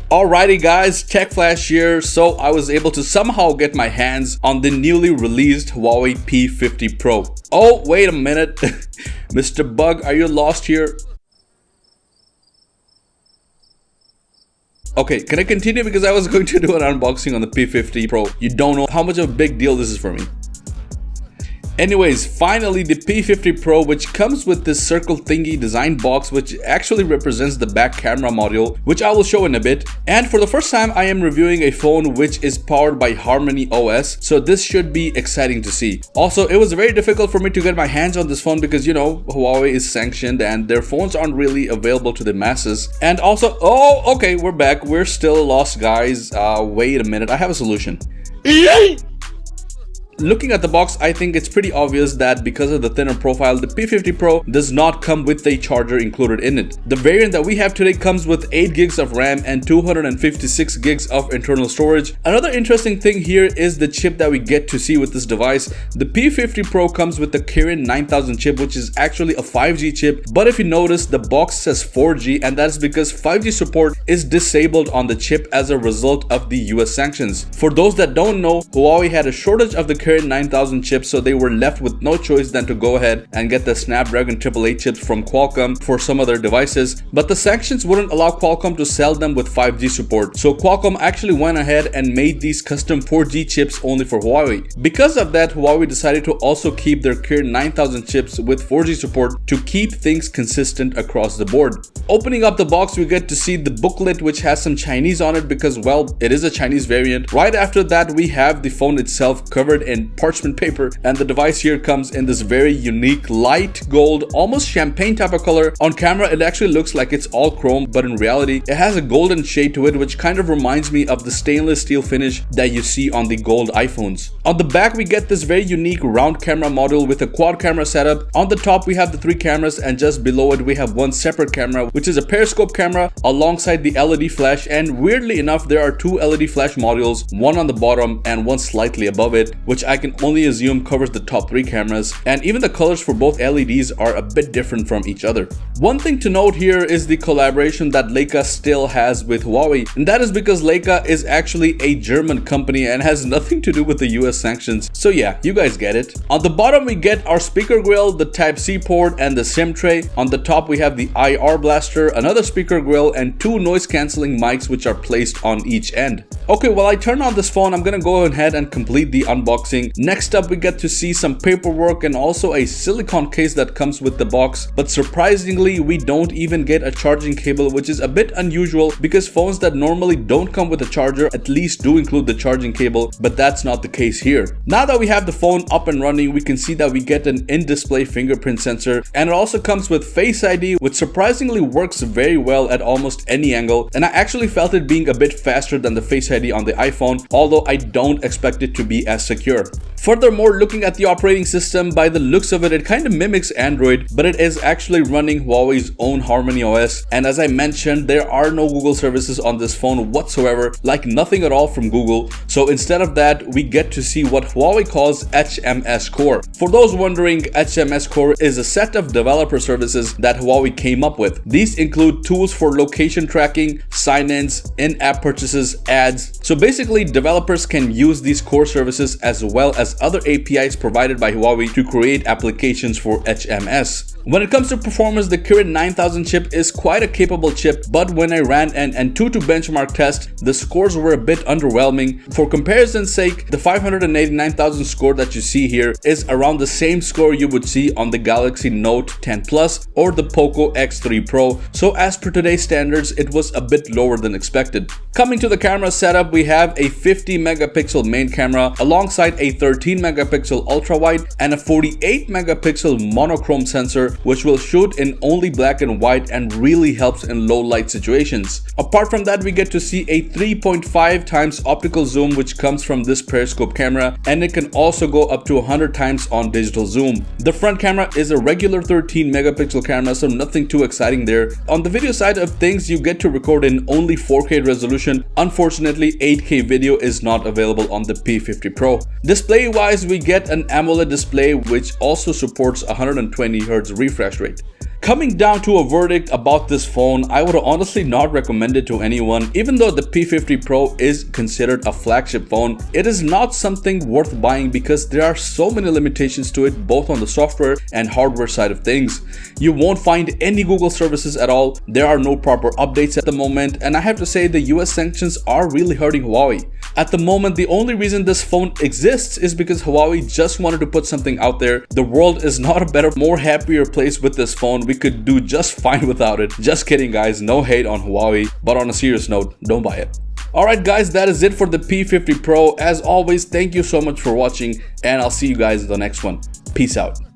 Alrighty guys, Tech Flash here. So I was able to somehow get my hands on the newly released Huawei P50 Pro. Oh, wait a minute. Mr. Bug, are you lost here? Okay, can I continue? Because I was going to do an unboxing on the P50 Pro. You don't know how much of a big deal this is for me. Anyways, finally the P50 Pro, which comes with this circle thingy design box, which actually represents the back camera module, which I will show in a bit. And for the first time, I am reviewing a phone which is powered by Harmony OS, so this should be exciting to see. Also, it was very difficult for me to get my hands on this phone because, you know, Huawei is sanctioned and their phones aren't really available to the masses. And also, oh, okay, we're back. We're still lost, guys. Wait a minute, I have a solution. Looking at the box, I think it's pretty obvious that because of the thinner profile, the P50 Pro does not come with a charger included in it. The variant that we have today comes with 8 gigs of RAM and 256 gigs of internal storage. Another interesting thing here is the chip that we get to see with this device. The P50 Pro comes with the Kirin 9000 chip, which is actually a 5G chip, but if you notice, the box says 4G, and that's because 5G support is disabled on the chip as a result of the US sanctions. For those that don't know, Huawei had a shortage of the Kirin 9000 chips, so they were left with no choice than to go ahead and get the Snapdragon 888 chips from Qualcomm for some of their devices, but the sanctions wouldn't allow Qualcomm to sell them with 5G support, so Qualcomm actually went ahead and made these custom 4G chips only for Huawei. Because of that, Huawei decided to also keep their Kirin 9000 chips with 4G support to keep things consistent across the board. Opening up the box, we get to see the booklet, which has some Chinese on it because, well, it is a Chinese variant. Right after that, we have the phone itself covered in parchment paper, and the device here comes in this very unique light gold, almost champagne type of color. On camera, it actually looks like it's all chrome, but in reality, it has a golden shade to it, which kind of reminds me of the stainless steel finish that you see on the gold iPhones. On the back, we get this very unique round camera module with a quad camera setup. On the top, we have the 3 cameras, and just below it, we have one separate camera, which is a periscope camera alongside the LED flash. And weirdly enough, there are 2 LED flash modules, one on the bottom and one slightly above it, which I can only assume covers the top 3 cameras, and even the colors for both LEDs are a bit different from each other. One thing to note here is the collaboration that Leica still has with Huawei, and that is because Leica is actually a German company and has nothing to do with the US sanctions, so yeah, you guys get it. On the bottom, we get our speaker grill, the Type-C port, and the SIM tray. On the top, we have the IR blaster, another speaker grill, and 2 noise cancelling mics which are placed on each end. Okay, while I turn on this phone, I'm gonna go ahead and complete the unboxing. Next up, we get to see some paperwork and also a silicone case that comes with the box, but surprisingly, we don't even get a charging cable, which is a bit unusual because phones that normally don't come with a charger at least do include the charging cable, but that's not the case here. Now that we have the phone up and running, we can see that we get an in-display fingerprint sensor, and it also comes with Face ID, which surprisingly works very well at almost any angle, and I actually felt it being a bit faster than the Face ID on the iPhone, although I don't expect it to be as secure. Furthermore, looking at the operating system, by the looks of it, it kind of mimics Android, but it is actually running Huawei's own Harmony OS. And as I mentioned, there are no Google services on this phone whatsoever, like nothing at all from Google. So instead of that, we get to see what Huawei calls HMS Core. For those wondering, HMS Core is a set of developer services that Huawei came up with. These include tools for location tracking, sign-ins, in-app purchases, ads. So basically, developers can use these core services as well as other APIs provided by Huawei to create applications for HMS. When it comes to performance, the Kirin 9000 chip is quite a capable chip, but when I ran an Antutu benchmark test, the scores were a bit underwhelming. For comparison's sake, the 589,000 score that you see here is around the same score you would see on the Galaxy Note 10 Plus or the Poco X3 Pro, so as per today's standards, it was a bit lower than expected. Coming to the camera setup, we have a 50 megapixel main camera alongside a 13 megapixel ultra wide and a 48 megapixel monochrome sensor, which will shoot in only black and white and really helps in low light situations. Apart from that, we get to see a 3.5 times optical zoom, which comes from this periscope camera, and it can also go up to 100 times on digital zoom. The front camera is a regular 13 megapixel camera, so nothing too exciting there. On the video side of things, you get to record in only 4K resolution. Unfortunately, 8K video is not available on the P50 Pro. Display wise, we get an AMOLED display which also supports 120 Hz refresh rate. Coming down to a verdict about this phone, I would honestly not recommend it to anyone. Even though the P50 Pro is considered a flagship phone, it is not something worth buying because there are so many limitations to it, both on the software and hardware side of things. You won't find any Google services at all, there are no proper updates at the moment, and I have to say the US sanctions are really hurting Huawei. At the moment, the only reason this phone exists is because Huawei just wanted to put something out there. The world is not a better, more happier place with this phone. We could do just fine without it. Just kidding guys, no hate on Huawei, but on a serious note, don't buy it. Alright guys, that is it for the P50 Pro. As always, thank you so much for watching, and I'll see you guys in the next one. Peace out.